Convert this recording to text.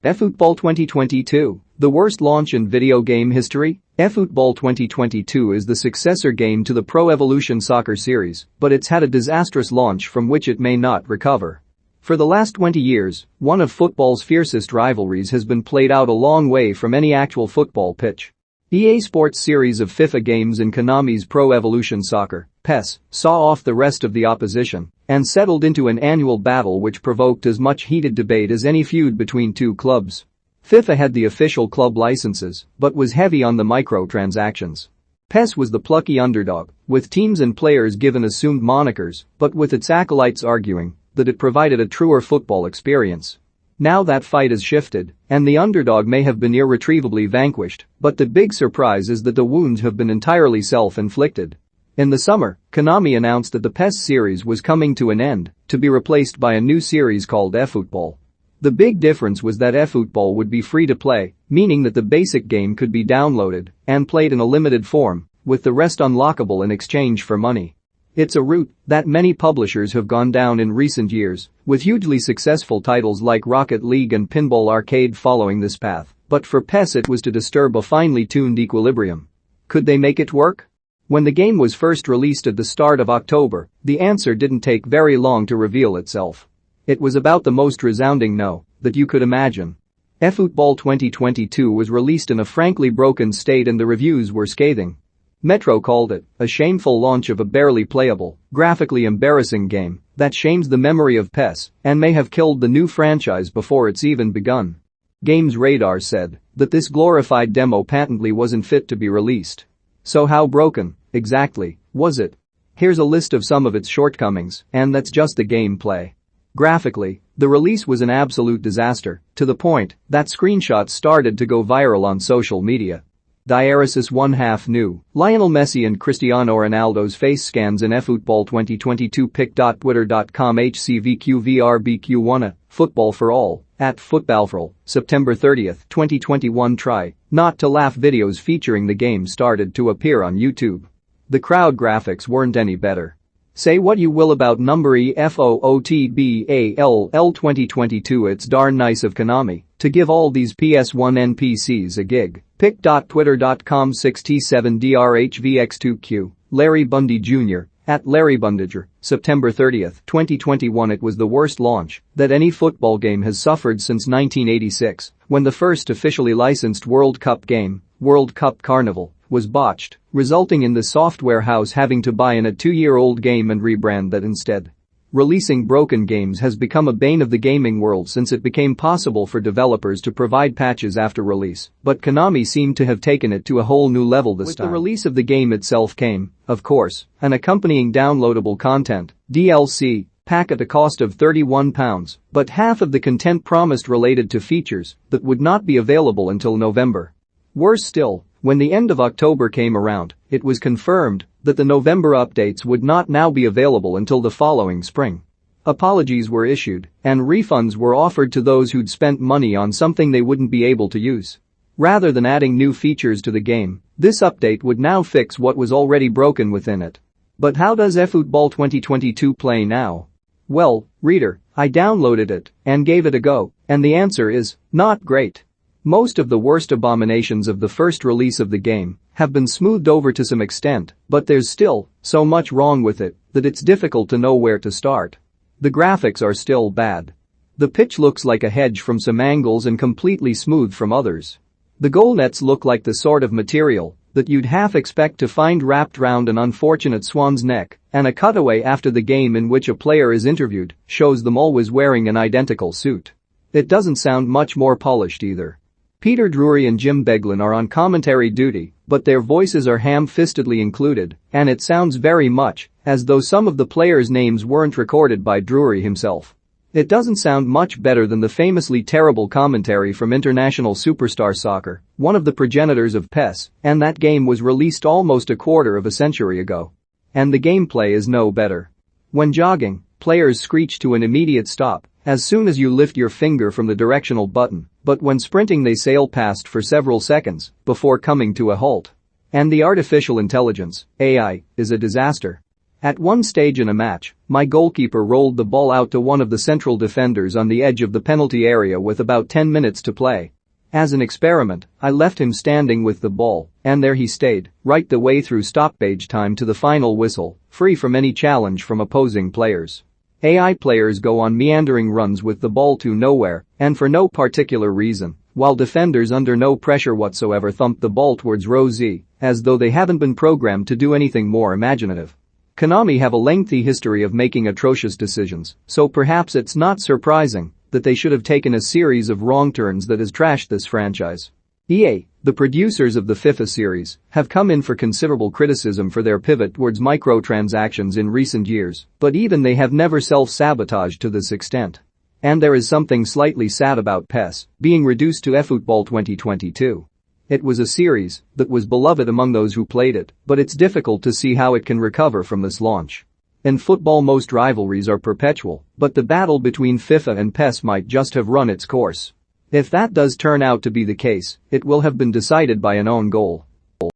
Efootball 2022, the worst launch in video game history? Efootball 2022 is the successor game to the Pro Evolution Soccer series, but it's had a disastrous launch from which it may not recover. For the last 20 years, one of football's fiercest rivalries has been played out a long way from any actual football pitch. EA Sports' series of FIFA games and Konami's Pro Evolution Soccer (PES) saw off the rest of the opposition and settled into an annual battle which provoked as much heated debate as any feud between two clubs. FIFA had the official club licenses but was heavy on the microtransactions. PES was the plucky underdog, with teams and players given assumed monikers but with its acolytes arguing that it provided a truer football experience. Now that fight has shifted, and the underdog may have been irretrievably vanquished, but the big surprise is that the wounds have been entirely self-inflicted. In the summer, Konami announced that the PES series was coming to an end, to be replaced by a new series called Efootball. The big difference was that Efootball would be free to play, meaning that the basic game could be downloaded and played in a limited form, with the rest unlockable in exchange for money. It's a route that many publishers have gone down in recent years, with hugely successful titles like Rocket League and Pinball Arcade following this path, but for PES it was to disturb a finely tuned equilibrium. Could they make it work? When the game was first released at the start of October, the answer didn't take very long to reveal itself. It was about the most resounding no that you could imagine. Efootball 2022 was released in a frankly broken state and the reviews were scathing. Metro called it a shameful launch of a barely playable, graphically embarrassing game that shames the memory of PES and may have killed the new franchise before it's even begun. Games Radar said that this glorified demo patently wasn't fit to be released. So how broken, exactly, was it? Here's a list of some of its shortcomings, and that's just the gameplay. Graphically, the release was an absolute disaster, to the point that screenshots started to go viral on social media. Diaresis 1/2 new, Lionel Messi and Cristiano Ronaldo's face scans in Efootball 2022 pic.twitter.com HCVQVRBQ1 Football for All, at Football September 30, 2021 Try not to laugh videos featuring the game started to appear on YouTube. The crowd graphics weren't any better. Say what you will about number EFOOTBALL 2022, it's darn nice of Konami to give all these PS1 NPCs a gig. Pic.twitter.com 6T7DRHVX2Q, Larry Bundy Jr., at Larry Bundiger, September 30, 2021 It was the worst launch that any football game has suffered since 1986, when the first officially licensed World Cup game, World Cup Carnival, was botched, resulting in the software house having to buy in a 2-year-old game and rebrand that instead. Releasing broken games has become a bane of the gaming world since it became possible for developers to provide patches after release, but Konami seemed to have taken it to a whole new level this time. With the release of the game itself came, of course, an accompanying downloadable content, DLC, pack at a cost of £31, but half of the content promised related to features that would not be available until November. Worse still, when the end of October came around, it was confirmed that the November updates would not now be available until the following spring. Apologies were issued, and refunds were offered to those who'd spent money on something they wouldn't be able to use. Rather than adding new features to the game, this update would now fix what was already broken within it. But how does Efootball 2022 play now? Well, reader, I downloaded it and gave it a go, and the answer is, not great. Most of the worst abominations of the first release of the game have been smoothed over to some extent, but there's still so much wrong with it that it's difficult to know where to start. The graphics are still bad. The pitch looks like a hedge from some angles and completely smooth from others. The goal nets look like the sort of material that you'd half expect to find wrapped round an unfortunate swan's neck, and a cutaway after the game in which a player is interviewed shows them always wearing an identical suit. It doesn't sound much more polished either. Peter Drury and Jim Beglin are on commentary duty, but their voices are ham-fistedly included, and it sounds very much as though some of the players' names weren't recorded by Drury himself. It doesn't sound much better than the famously terrible commentary from International Superstar Soccer, one of the progenitors of PES, and that game was released almost a quarter of a century ago. And the gameplay is no better. When jogging, players screech to an immediate stop as soon as you lift your finger from the directional button, but when sprinting they sail past for several seconds before coming to a halt. And the artificial intelligence, AI, is a disaster. At one stage in a match, my goalkeeper rolled the ball out to one of the central defenders on the edge of the penalty area with about 10 minutes to play. As an experiment, I left him standing with the ball, and there he stayed, right the way through stoppage time to the final whistle, free from any challenge from opposing players. AI players go on meandering runs with the ball to nowhere, and for no particular reason, while defenders under no pressure whatsoever thump the ball towards row Z, as though they haven't been programmed to do anything more imaginative. Konami have a lengthy history of making atrocious decisions, so perhaps it's not surprising that they should have taken a series of wrong turns that has trashed this franchise. EA, the producers of the FIFA series, have come in for considerable criticism for their pivot towards microtransactions in recent years, but even they have never self-sabotaged to this extent. And there is something slightly sad about PES being reduced to Efootball 2022. It was a series that was beloved among those who played it, but it's difficult to see how it can recover from this launch. In football, most rivalries are perpetual, but the battle between FIFA and PES might just have run its course. If that does turn out to be the case, it will have been decided by an own goal.